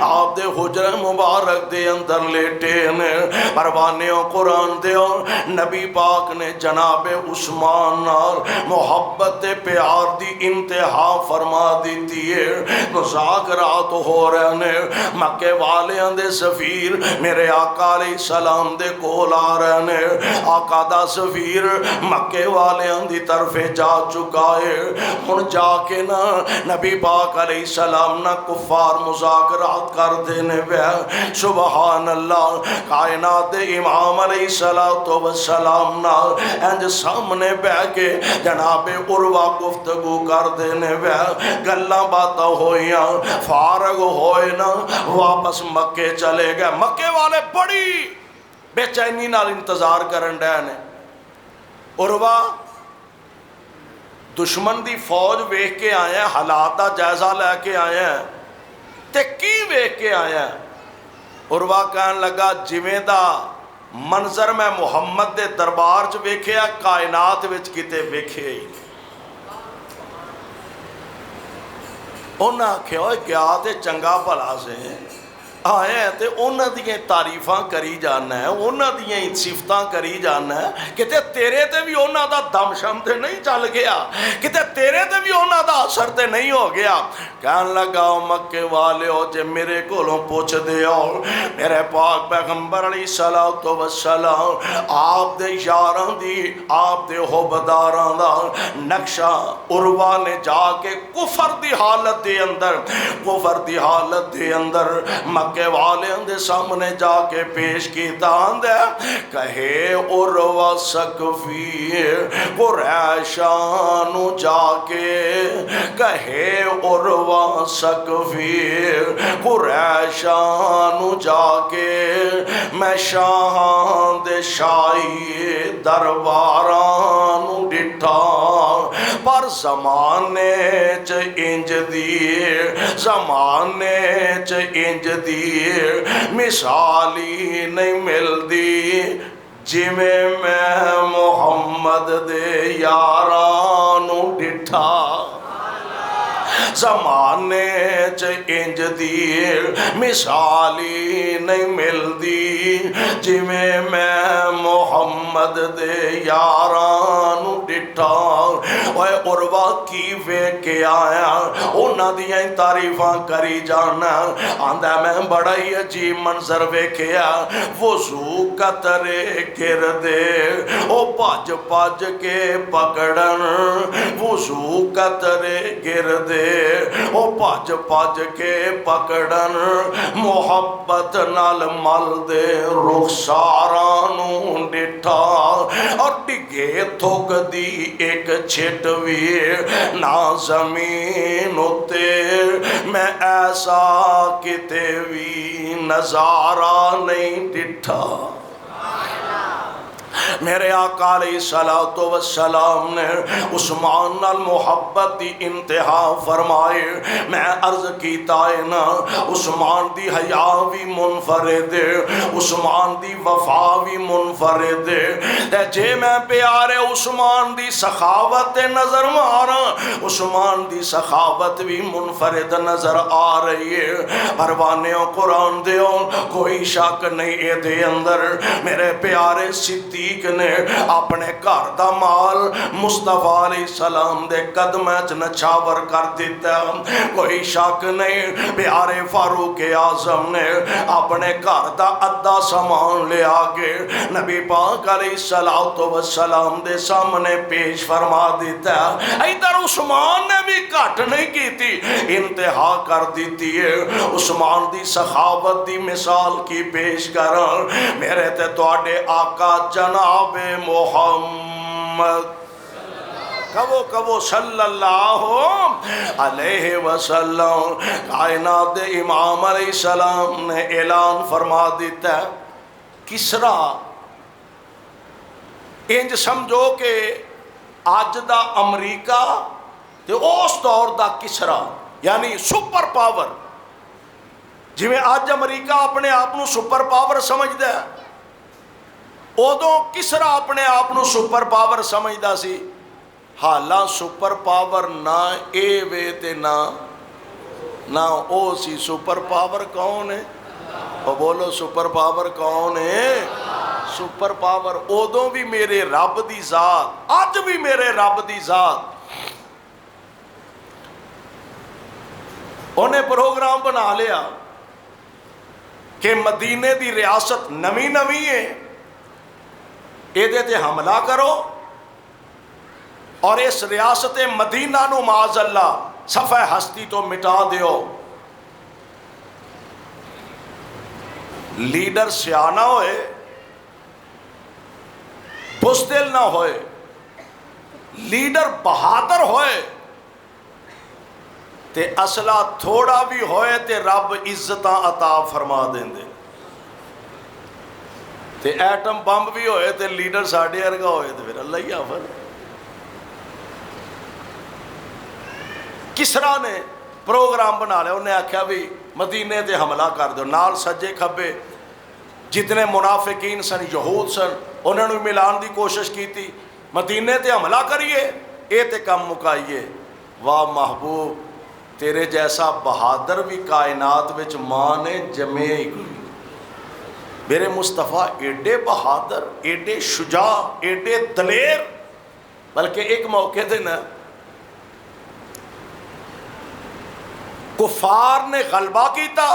آپ دے حجر مبارک دے اندر لیٹے نے۔ پروانیوں قرآن دے اور نبی پاک نے جناب عثمان نال محبت پیار دی انتہا فرما دیتی ہے۔ مذاکرات ہو رہے نے، مکے والیاں دے سفیر میرے آقا علیہ السلام دے کول آ رہے نے۔ آقا دا سفیر مکے والیاں دی طرف جا چکا ہے، ہن جا کے نا نبی پاک علیہ السلام نا کفار مذاکرات کر دینے بے۔ سبحان اللہ، کائنات امام علیہ السلام نا انج سامنے بے کے جناب عروہ گفتگو کر دینے بے۔ گلاں باتاں ہوئیاں، فارغ ہوئے نا واپس مکے چلے گئے۔ مکے والے بڑی بے چینی نال انتظار کرن ڈے نے۔ عروہ دشمن دی فوج ویکھ کے آئے ہیں، حالات دا جائزہ لے کے آئے ہیں، تے کی ویکھ کے آئے ہیں؟ عروہ کہن لگا جویں دا منظر میں محمد دے دربار چ ویکھیا کائنات وچ کتے ویکھے ہی نہیں۔ انہاں آکھیا ہوئے گیا تے چنگا بھلا سے آئے ہیں تے انہاں دیاں تعریفاں کری جانا ہے، انہاں دیاں صفتاں کری جانا ہے، کتے تیرے تے بھی انہاں دا دم شم تے نہیں چل گیا، کتے تیرے تے بھی انہاں دا اثر تے نہیں ہو گیا۔ کہن لگا مکے والے ہو جے میرے کولوں پوچھ دے اور میرے پاک پیغمبر علیہ السلام آپ دے یاراں دی آپ دے حبداراں دا نقشہ عروہ نے جا کے کفر دی حالت دے اندر مکے والے اندے سامنے جا کے پیش کیتا اندے کہے عروہ سقفی قریشانو جا کے، کہے عروہ سقفی قریشانو جا کے، میں شاہاں دے شاہی دربارانو ڈٹھا پر زمانے چ انج دیے، زمانے چ انج دیے مثالی نہیں ملدی جویں میں محمد دے یارانو ڈٹھا۔ زمانے چ انج دی مثالی نہیں ملدی جویں میں محمد دے یارانو ڈٹھا۔ اوے عروہ کی ویکھ کے آیا انہاں دیاں تعریفاں کری جانا، آندا میں بڑا ہی عجیب منظر ویکھیا، وضو قطرے گردے او بھج بھج کے پکڑن، وضو قطرے گردے او بھج بھج کے پکڑن، محبت نال مل دے رخساراں ڈٹھا اور ڈگے تھک دی ایک چھٹ وی نہ زمین اتے، میں ایسا کتے وی نظارہ نہیں ڈٹھا۔ میرے آقا علیہ السلام نے عثمان نال محبت دی انتہا فرمائے۔ میں عرض کیتا ہے نا عثمان دی حیا بھی منفرد، عثمان دی وفا بھی منفرد، جے میں پیارے عثمان دی سخاوت نظر مارا، عثمان دی سخاوت بھی منفرد نظر آ رہی ہے۔ پروانیوں قرآن دیو کوئی شک نہیں اے دے اندر میرے پیارے صدیق نے اپنے گھر دا مال مصطفیٰ علیہ السلام دے قدمیں چ نچھاور کر دیتا۔ کوئی شک نہیں پیارے فاروق اعظم نے اپنے گھر دا ادھا سامان لے آگے نبی پاک علیہ السلام دے سامنے پیش فرما دیتا۔ ادھر عثمان نے بھی گھٹ نہیں کی تھی، انتہا کر دیتی ہے۔ عثمان دی سخاوت دی مثال کی پیش کر میرے تے تواڈے آقا جناب محمد کبو صلی اللہ علیہ وسلم کائنات امام علیہ السلام نے اعلان فرما دیتا ہے کسرا انج سمجھو کہ آج دا امریکہ تے اس دور دا کسرا یعنی سپر پاور، جویں آج امریکہ اپنے آپ کو سپر پاور سمجھدا ہے، ادوں کسرا اپنے آپ نو سپر پاور سمجھدا سی، حالاں سپر پاور نہ اے وے تے نہ او سی۔ سپر پاور کون ہے؟ اور بولو سپر پاور کون ہے؟ سپر پاور ادوں بھی میرے رب دی ذات، اج بھی میرے رب دی ذات۔ انہیں پروگرام بنا لیا کہ مدینے دی ریاست نویں نویں ہے، تے حملہ کرو اور اس ریاست مدینہ نو معاذ اللہ صفحہ ہستی تو مٹا دیو۔ لیڈر سیانہ ہوئے، بزدل نہ ہوئے، لیڈر بہادر ہوئے تے اصلہ تھوڑا بھی ہوئے تے رب عزتاں عطا فرما دیں دے، تے ایٹم بمب بھی ہوئے تے لیڈر ساڑھے ارگا ہوئے تے پھر اللہ ہی آفر۔ کسرا نے پروگرام بنا لیا، انہیں آکھیا بھی مدینے تے حملہ کر دو، نال سجے کھبے جتنے منافقین سن، یہود سن، انہوں نے ملان دی کوشش کی تھی، مدینے تے حملہ کریے، اے تے کم مکائیے۔ واہ محبوب، تیرے جیسا بہادر بھی کائنات وچ ماں نے جمے ہی کوئی۔ میرے مصطفیٰ ایڈے بہادر، ایڈے شجاع، ایڈے دلیر، بلکہ ایک موقع دے نا کفار نے غلبہ کیتا،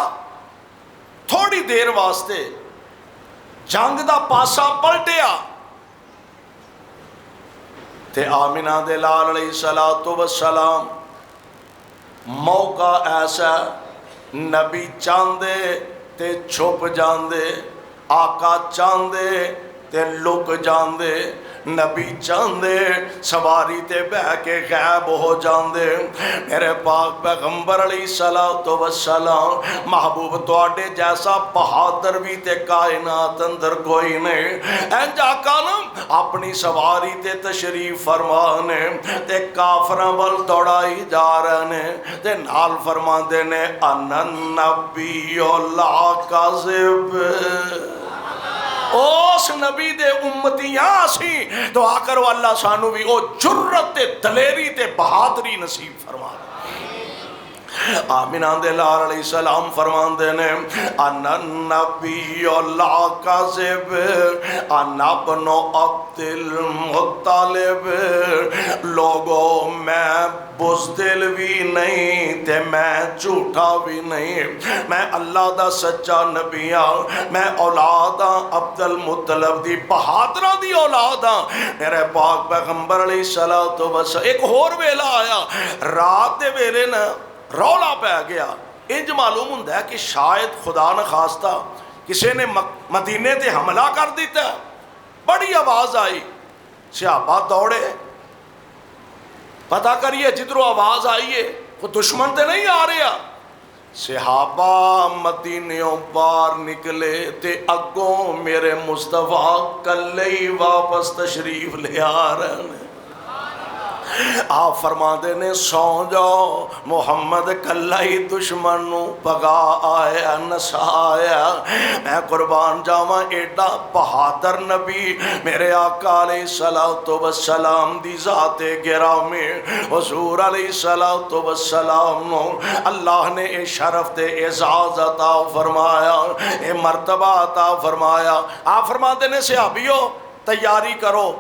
تھوڑی دیر واسطے جنگ دا پاسا پلٹیا تے آمنہ دے لال علیہ السلام موقع ایسا نبی چاندے تے چھپ جاندے، آقا چاندے تے لک جاندے، نبی چاندے سواری تے بہ کے غائب ہو جاندے۔ میرے پاک پیغمبر علیہ السلام محبوب تواڈے جیسا بہادر بھی تے کائنات اندر کوئی نہیں۔ انج آقا نا اپنی سواری تے تشریف فرمانے تے کافراں ول دوڑائی جا رہے نے تے نال فرماندے نے انا النبی لا کاذب، اس نبی دے امتیاں سی دعا کرو اللہ سانو بھی او جرت تے دلیری تے بہادری نصیب فرما دے۔ آمینہ دے لال علیہ السلام فرماندے نے انا النبی لا کاذب انا ابن عبد المطلب، لوگوں میں بزدل بھی نہیں تے میں جھوٹا بھی نہیں، میں اللہ دا سچا نبی ہاں، میں اولاد ہاں عبد المطلب دی، بہادرہ دی اولاد ہاں۔ میرے پاک پیغمبر علیہ السلام ایک اور ویلا آیا، رات دے ویلے نا رولا پہ گیا، انج معلوم ہوں ہے کہ شاید خدا نہ خواستہ کسی نے مدینے تے حملہ کر دیتا، بڑی آواز آئی، صحابہ دوڑے پتہ کریے جدھروں آواز آئی ہے وہ دشمن تے نہیں آ رہا۔ صحابہ مدینیوں باہر نکلے تے اگوں میرے مصطفیٰ کلے ہی واپس تشریف لے آ رہے ہیں۔ آپ فرماندے نے سو جاؤ، محمد کلا ہی دشمن نو پگا آیا نسا آیا۔ میں قربان جاواں ایڈا بہادر نبی میرے آقا علیہ السلام دی ذات گرامی حضور علیہ السلام نو اللہ نے اے شرف تے اعزاز عطا فرمایا، اے مرتبہ عطا فرمایا۔ آپ فرماندے نے صحابیو تیاری کرو،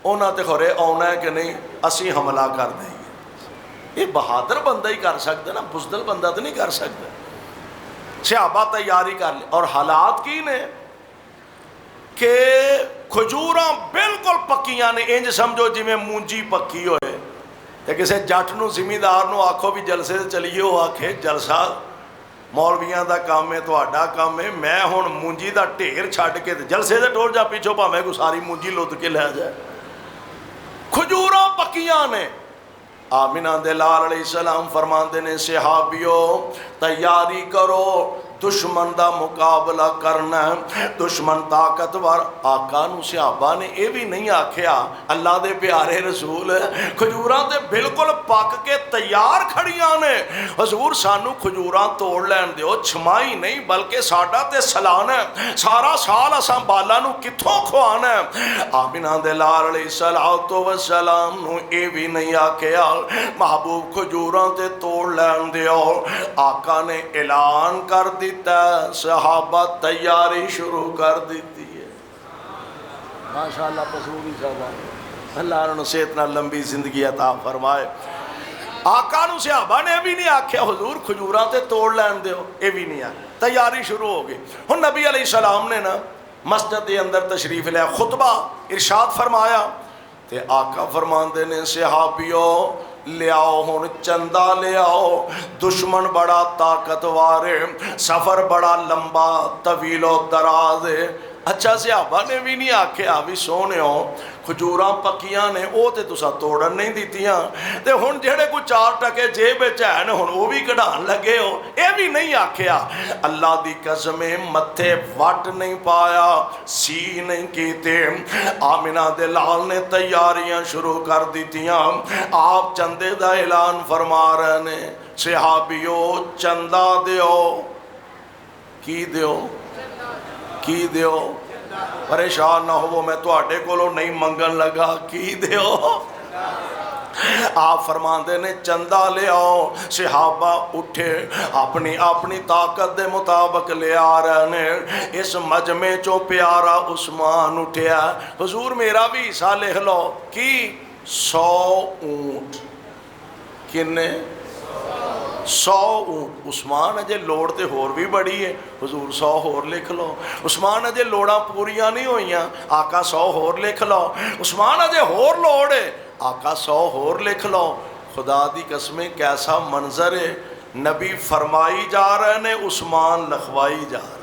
اونا تے خورے آنا ہے کہ نہیں، اسی حملہ کر دیں گے۔ یہ بہادر بندہ ہی کر سکتا نا، بزدل بندہ تو نہیں کر سکتا۔ صحابہ تیاری کر لی، اور حالات کی نے کہ کھجوراں بالکل پکیاں نے، انج سمجھو جی میں مونجی پکی ہوئے تے کسے جٹ نو زمیندار نو آکھو بھی جلسے سے چلیے، وہ آکھے جلسہ مولویاں دا کام ہے، تہاڈا کام ہے، میں ہن مونجی دا ڈھیر چھڈ کے جلسے سے ٹور جا پیچھو بھاویں کو ساری مونجی لد کے لے جائے۔ کھجوراں پکیاں نے۔ آمینہ دے لال علیہ السلام فرماندے نے صحابیو تیاری کرو، دشمن دا مقابلہ کرنا ہے، دشمن طاقتور۔ آقا نو صحابہ نے یہ بھی نہیں آکھیا اللہ دے پیارے رسول کھجوراں تے بالکل پک کے تیار کھڑیاں نے، حضور سانو کھجوراں توڑ لین دیو، چھمائی نہیں بلکہ ساڈا تے سلان ہے، سارا سال اساں بالا نو کتھوں کھوانا ہے۔ آمینہ دے لال علیہ السلام نو اے بھی نہیں آکھیا محبوب کھجوراں تے توڑ لین دیو۔ آقا نے اعلان کر دیتا ہے، صحابہ تیاری شروع کر دیتی ہے۔ ماشاءاللہ پسوری صاحبہ اللہ انہوں سے اتنا لمبی زندگی عطا فرمائے۔ آقا نو صحابہ نے بھی نہیں آکھیا حضور کھجوراں تے توڑ لین دیو، یہ بھی نہیں آکھیا، تیاری شروع ہو گئی۔ ہن نبی علیہ السلام نے نا مسجد دے اندر تشریف لیا، خطبہ ارشاد فرمایا تے آقا فرماندے نے صحابیو لے آؤ ہن چندہ لے آؤ، دشمن بڑا طاقتور ہے، سفر بڑا لمبا طویل و دراز ہے۔ اچھا صحابہ نے بھی نہیں آکھیا بھی سونے ہو کھجوراں پکیاں نے او تے تسا توڑن نہیں دیتیاں تے ہن جڑے کوئی 4 ٹکے جیب وچ ہن ہن او بھی کڈھان لگے ہو، اے بھی نہیں آکھیا۔ اللہ دی قسم متھے وٹ نہیں پایا، سی نہیں کیتے، آمنہ دے لال نے تیاریاں شروع کر دیتیاں۔ آپ چندے دا اعلان فرما رہے نے، صحابیو چندہ دیو، کی دیو کی دیو، پریشان نہ ہو میں تواڈے کولوں نہیں منگن لگا، کی دیو۔ آپ فرماندے نے چندہ لے آؤ، صحابہ اٹھے اپنی اپنی طاقت دے مطابق لے آ رہے نے۔ اس مجمع چو پیارا عثمان اٹھیا، حضور میرا بھی حصہ لکھ لو، کی 100 اونٹ، کنے 100 اونٹ۔ عثمان اجے لوڑ تے ہور بھی بڑی ہے، حضور 100 ہور لکھ لو۔ عثمان اجے لوڑاں پوریاں نہیں ہوئیاں، آقا 100 ہور لکھ لو۔ عثمان اجے ہور لوڑ ہے، آقا 100 ہور لکھ لو۔ خدا دی قسمیں کیسا منظر ہے، نبی فرمائی جا رہے نے، عثمان لکھوائی جا رہے۔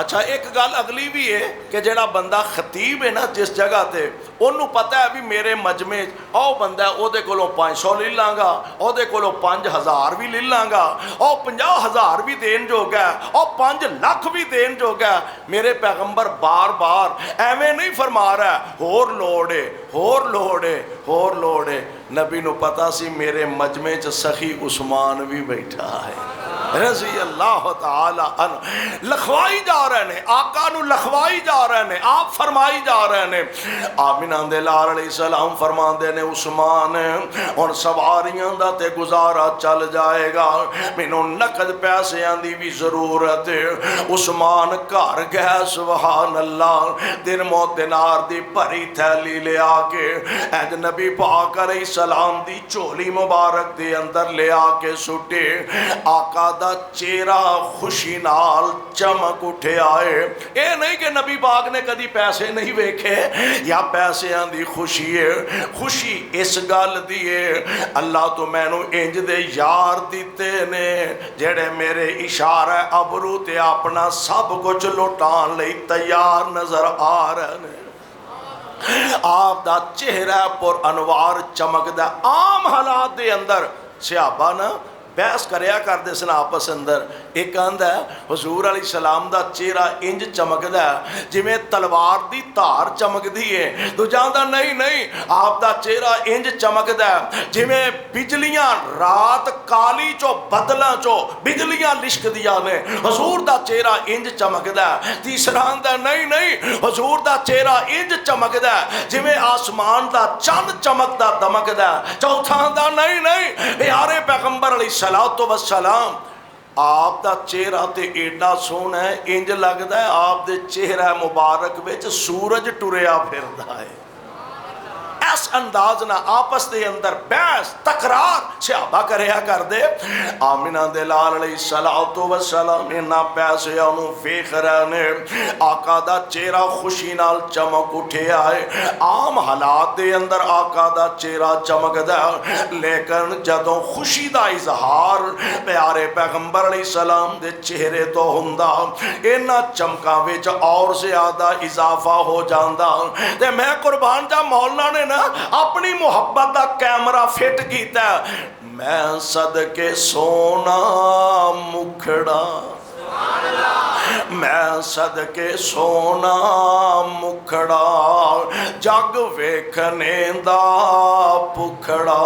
اچھا ایک گل اگلی بھی ہے کہ جڑا بندہ خطیب ہے نا جس جگہ تے انہوں پتہ ہے بھی میرے مجمع او بندہ او دے کولوں 500 لے لاں گا، او دے کولوں 5000 بھی لے لاں گا، او 50,000 بھی دین جو گا، او 5 لاکھ بھی دین جو گا۔ میرے پیغمبر بار بار ایویں نہیں فرما رہا ہے ہور لوڑے ہور لوڑے ہور لوڑے۔ نبی نو پتا سی میرے مجمع چ سخی عثمان بھی بیٹھا ہے رضی اللہ تعالی عنہ۔ لکھوائی جا رہے ہیں، آقا نو لکھوائی جا رہے ہیں، آپ فرمائی جا رہے ہیں۔ آمینہ دے لال علیہ السلام فرما دے نے عثمان اور سواریاں دا تے گزارا چل جائے گا، مینوں نقد پیسے دی بھی ضرورت ہے۔ عثمان گھر گئے سبحان اللہ، درم و دینار دی بھری تھیلی لے آ کے اج نبی پاک علیہ السلام دی چولی مبارک دے اندر لے آ کے سٹے۔ آقا دا چہرہ خوشی نال چمک اٹھے آئے۔ اے نہیں کہ نبی پاک نے کدی پیسے نہیں ویکھے یا پیسے دی خوشی ہے، خوشی اس گل دی ہے اللہ تو میں نو انج دے یار دیتے نے جڑے میرے اشارہ ابرو تے اپنا سب کچھ لٹان لئی تیار نظر آ رہے ہیں۔ آپ دا چہرہ پر انوار چمک دا۔ عام حالات دے اندر صحابہ نا بحث کریا کر دے سن آپس اندر، ایک آندہ ہے حضور علیہ السلام دا چہرہ انج چمک دا ہے جی میں تلوار دی تار چمک دی ہے، تو جاندہ نہیں نہیں آپ دا چہرہ انج چمک دا ہے جی میں بجلیاں رات کالی چو بدلاں چو بجلیاں لشک دیا نے، حضور دا چہرہ انج چمک دا ہے۔ تیسرا آندہ نہیں نہیں حضور دا چہرہ انج چمک دا ہے جی میں آسمان دا چند چمک دا دمک دا ہے۔ چوتھا آندہ نہیں نہیں پیارے پیغمبر علیہ السلام آپ دا چہرہ تے ایڈا سونا ہے انج لگدا ہے آپ دے چہرہ مبارک وچ سورج ٹریا پھردا ہے۔ اس انداز نہ آپس دے اندر بحث تکرار صحابہ کریا کر دے۔ آمینہ دے لال علیہ السلام انہاں پیسے انہوں ویکھ رہے نے، آقا دا چہرہ خوشی نال چمک اٹھے آئے۔ عام حالات دے اندر آقا دا چہرہ چمک دا، لیکن جدوں خوشی دا اظہار پیارے پیغمبر علیہ السلام دے چہرے تو ہوندا انہاں چمکاں وچ اور زیادہ اضافہ ہو جاندا۔ تے میں قربان جا مولا نے نا اپنی محبت دا کیمرہ فٹ کیتا ہے، میں صدقے سونا مکھڑا میں صدقے سونا مکھڑا جگ ویکھنے دا پکھڑا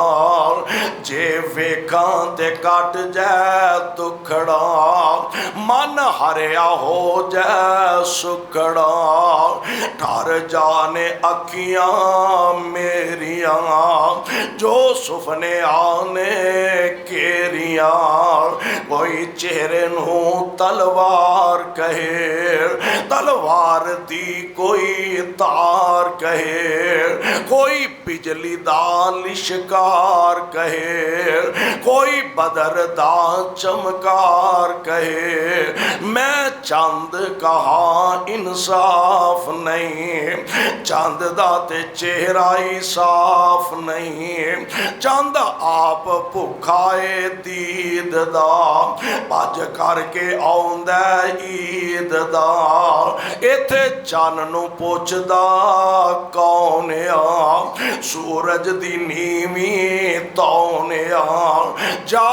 جے ویکھاں تے کٹ جائے دکھڑا من ہریا ہو جائے سکڑا ٹھر جانے اکھیاں میریاں جو سفنے آنے کیریاں کوئی چہرے نو تلوار کہے تلوار دی کوئی تار کہے کوئی بجلی دا لشکار کہے کوئی بدر دا چمکار کہے میں چاند کہاں انصاف نہیں چاند دا تے چہرہ ہی صاف نہیں چاند آپ بھکھائے دید دا بج کر کے آؤندہ عید دا ایتھے چاننو پوچھدا کون آ سورج دی نیویں تون آ جا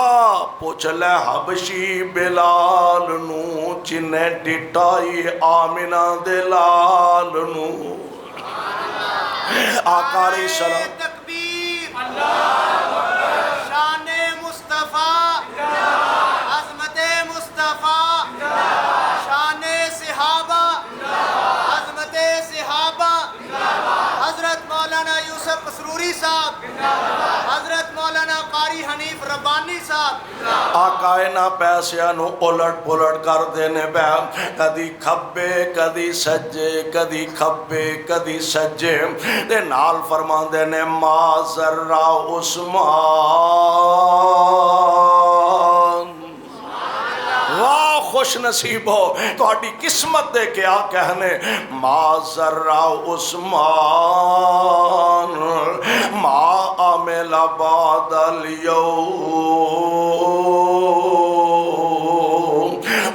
پوچھ لے حبشی بلال نو جنہیں ڈٹائی آمنہ دلال نو آقا علیہ السلام تکبیر شان مصطفیٰ عظمت مصطفیٰ شان صحابہ عظمت صحابہ حضرت مولانا یوسف مسروری صاحب حضرت مولانا قاری حنیف ربانی صاحب آقا نہ پیسیاں نو الٹ پلٹ کر دینے بے کدی کھبے کدی سجے کدی کھبے کدی سجے دے نال فرمان دینے ما ذرہ عثمان واہ خوش نصیب ہو تو آٹی قسمت دے کیا کہنے ما ذرہ عثمان ما عمل بعد اليوم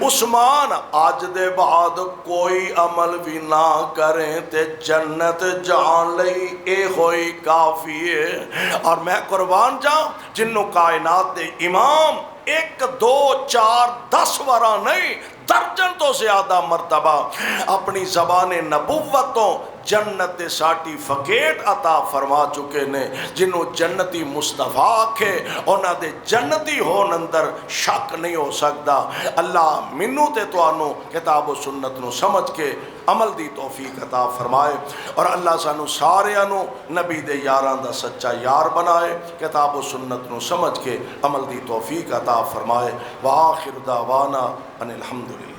عثمان آج دے بعد کوئی عمل بھی نہ کریں تے جنت جان لئی اے ہوئی کافی ہے اور میں قربان جاؤں جنہوں کائنات دے امام 1 2 4 10 ورا نہیں درجن تو زیادہ مرتبہ اپنی زبان نبوتوں جنت سرٹیفکیٹ عطا فرما چکے نے جنہوں جنتی مصطفیٰ کے انہاں دے جنتی ہون اندر شک نہیں ہو سکتا اللہ منو تے تو آنو کتاب و سنت نو سمجھ کے عمل دی توفیق عطا فرمائے اور اللہ سانو سارے آنو نبی دے یاران دا سچا یار بنائے کتاب و سنت نو سمجھ کے عمل دی توفیق عطا فرمائے وآخر دعوانا ان الحمدللہ